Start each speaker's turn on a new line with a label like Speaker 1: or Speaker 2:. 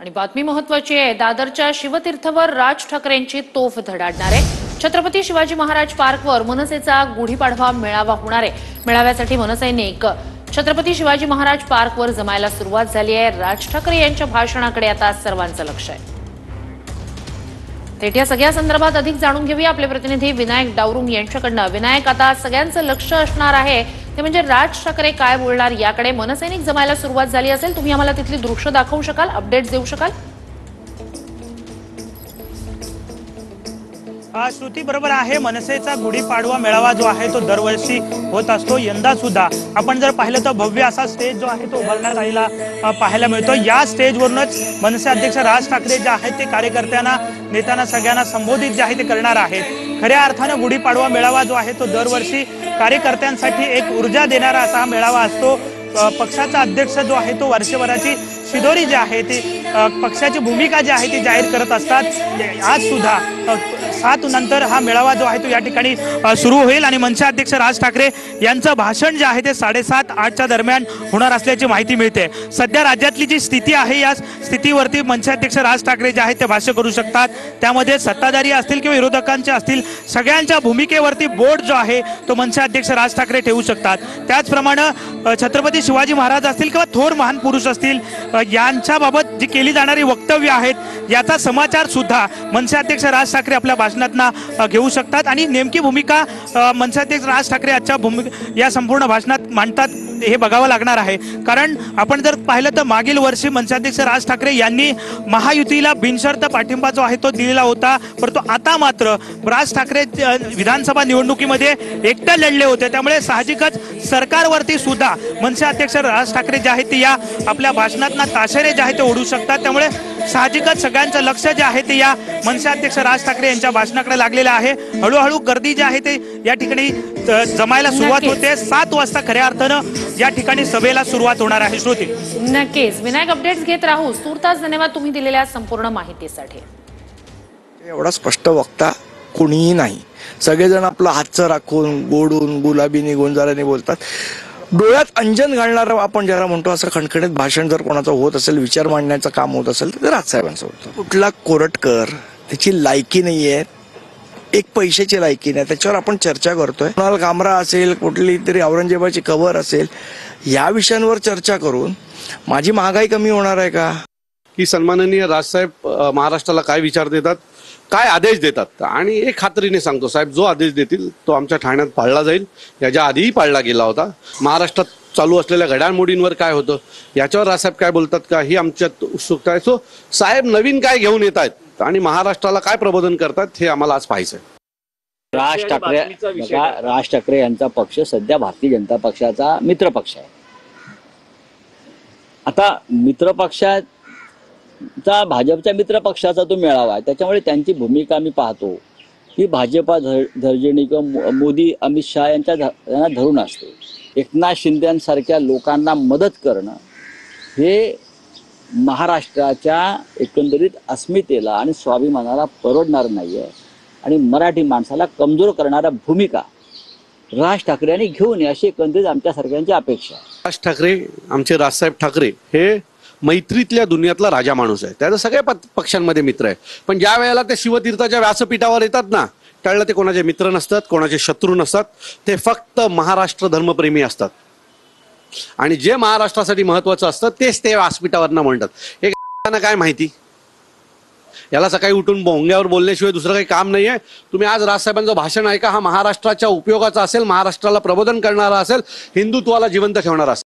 Speaker 1: आणि बातमी महत्वाची आहे। दादरच्या शिवतीर्थवर राज ठाकरेंची तोफ धडाडणार आहे। छत्रपती शिवाजी महाराज पार्कवर मनसेचा गुढीपाडवा मेळावा होणार आहे। मेळाव्यासाठी मनसैनिक छत्रपती शिवाजी महाराज पार्कवर जमायला सुरुवात झाली आहे। राज ठाकरे यांच्या भाषणाकडे आता सर्वांचं लक्ष आहे। थेट या सगळ्या संदर्भात अधिक जाणून घेऊया आपले प्रतिनिधी विनायक डावरुंग यांच्याकडनं। विनायक, आता सगळ्यांचं लक्ष असणार आहे ते म्हणजे राज ठाकरे काय बोलणार याकडे। मनसैनिक जमायला सुरुवात झाली असेल, तुम्ही आम्हाला तिथली दृश्य दाखवू शकाल, अपडेट्स देऊ शकाल?
Speaker 2: श्रुती बरोबर आहे। मनसेचा गुढीपाडवा मेळावा जो आहे तो दरवर्षी होत असतो। यंदा सुद्धा आपण जर पाहिलं तर भव्य असा स्टेज जो आहे तो उभारण्यात आलेला पाहायला मिळतो। या स्टेजवरूनच मनसे अध्यक्ष राज ठाकरे जे आहेत ते कार्यकर्त्यांना, नेत्यांना, सगळ्यांना संबोधित जे आहे ते करणार आहेत। खऱ्या अर्थानं गुढीपाडवा मेळावा जो आहे तो दरवर्षी कार्यकर्त्यांसाठी एक ऊर्जा देणारा असा हा मेळावा असतो। पक्षाचा अध्यक्ष जो आहे तो वर्षभराची शिदोरी जी आहे ती पक्षाची भूमिका जी आहे ती जाहीर करत असतात। आज सुद्धा 7 नंतर हा मेळावा जो आहे तो या ठिकाणी सुरू होईल आणि मनसे अध्यक्ष राज ठाकरे यांचं भाषण जे आहे ते 7:30-8च्या दरम्यान होणार असल्याची माहिती मिळते। सध्या राज्यातली जी स्थिती आहे या स्थितीवरती मनसे अध्यक्ष राज ठाकरे जे आहेत ते भाष्य करू शकतात। त्यामध्ये सत्ताधारी असतील किंवा विरोधकांचे असतील, सगळ्यांच्या भूमिकेवरती बोर्ड जो आहे तो मनसे अध्यक्ष राज ठाकरे ठेवू शकतात। त्याचप्रमाणे छत्रपती शिवाजी महाराज असतील किंवा थोर महान पुरुष असतील यांच्याबाबत जी केली जाणारी वक्तव्य आहेत याचा समाचार सुद्धा मनसे अध्यक्ष राज ठाकरे आपल्या भाषणात घेऊ शकतात। आणि नेमकी भूमिका मनसे अध्यक्ष राज ठाकरे आजच्या या संपूर्ण भाषणात मांडतात हे बघावं लागणार आहे। कारण आपण जर पाहिलं तर मागील वर्षी मनसे अध्यक्ष राज ठाकरे यांनी महायुतीला बिनशर्त पाठिंबा जो आहे तो दिलेला होता, परंतु आता मात्र राज ठाकरे विधानसभा निवडणुकीमध्ये एकटे लढले होते। त्यामुळे साहजिकच सरकारवरती सुद्धा मनसे अध्यक्ष राज ठाकरे जे आहेत ते या आपल्या भाषणात ताशेरे जे आहे ते ओढू शकतात। त्यामुळे साहजिकच सगळ्यांचं लक्ष जे आहे ते या मनसे अध्यक्ष राज ठाकरे यांच्या भाषणाकडे लागलेलं आहे। हळूहळू गर्दी जी आहे ते या ठिकाणी जमायला सुरुवात होते। 7 वाजता खऱ्या अर्थानं या ठिकाणी सभेला सुरुवात होणार आहे। श्रुती,
Speaker 1: नक्कीच विनायक, अपडेट्स घेत राहू। तुर्तास धन्यवाद तुम्ही दिलेल्या संपूर्ण माहितीसाठी।
Speaker 3: एवढा स्पष्ट वक्ता कोणीही नाही। सगळेजण आपलं हातचं राखून गोडून गुलाबीनी गोंजाराने बोलतात। डोळ्यात अंजन घालणारं आपण ज्याला म्हणतो असं खणखणीत भाषण जर कोणाचं होत असेल, विचार मांडण्याचं काम होत असेल तर राजसाहेबांचं होतं। कुठला कोरटकर, त्याची लायकी नाहीये, एक पैशाची लायकी नाही, त्याच्यावर आपण चर्चा करतोय। कुणाल कामरा असेल, कुठली तरी औरंगजेबाची कबर असेल, या विषयांवर चर्चा करून माझी महागाई कमी होणार आहे का?
Speaker 4: की सन्माननीय राजसाहेब महाराष्ट्राला काय विचार देतात, काय आदेश देतात, आणि एक खात्रीने सांगतो साहेब, जो आदेश देतील तो आमच्या ठाण्यात पाळला जाईल। याच्या आधीही पाळला गेला होता। महाराष्ट्रात चालू असलेल्या घडामोडींवर काय होतं याच्यावर राजसाहेब काय बोलतात का ही आमच्यात उत्सुकता आहे। सो साहेब नवीन काय घेऊन येत आहेत आणि महाराष्ट्राला काय प्रबोधन करतात हे आम्हाला आज पाहायचं आहे।
Speaker 5: राज ठाकरे यांचा पक्ष सध्या भारतीय जनता पक्षाचा मित्र पक्ष आहे। आता मित्र पक्षाचा भाजपच्या मित्र पक्षाचा तो मेळावा आहे, त्याच्यामुळे त्यांची भूमिका मी पाहतो ही भाजपा धर्जनी किंवा मोदी अमित शहा यांना धरून असते। एकनाथ शिंदेसारख्या लोकांना मदत करणं हे महाराष्ट्राच्या एकंदरीत अस्मितेला आणि स्वाभिमानाला परवडणार नाहीये आणि मराठी माणसाला कमजोर करणाऱ्या भूमिका राज ठाकरे यांनी घेऊ नये अशी एकंदरीत आमच्या सर्वांची अपेक्षा आहे।
Speaker 4: राज ठाकरे, आमचे राजसाहेब ठाकरे हे मैत्रीतल्या दुनियातला राजा माणूस आहे। त्याचा सगळ्या पक्षांमध्ये मित्र आहे, पण ज्या वेळेला ते शिवतीर्थाच्या व्यासपीठावर येतात ना, त्यावेळेला ते कोणाचे मित्र नसतात, कोणाचे शत्रू नसतात, ते फक्त महाराष्ट्र धर्मप्रेमी असतात। आणि जे महाराष्ट्रासाठी महत्वाचं असतं तेच ते व्यासपीठावरनं म्हणतात। हे काय माहिती, याला सकाळी उठून भोंग्यावर बोलण्याशिवाय दुसरं काही काम नाहीये। तुम्ही आज राजसाहेबांचं भाषण ऐका, हा महाराष्ट्राच्या उपयोगाचा असेल, महाराष्ट्राला प्रबोधन करणारा असेल, हिंदुत्वाला जिवंत ठेवणारा असेल।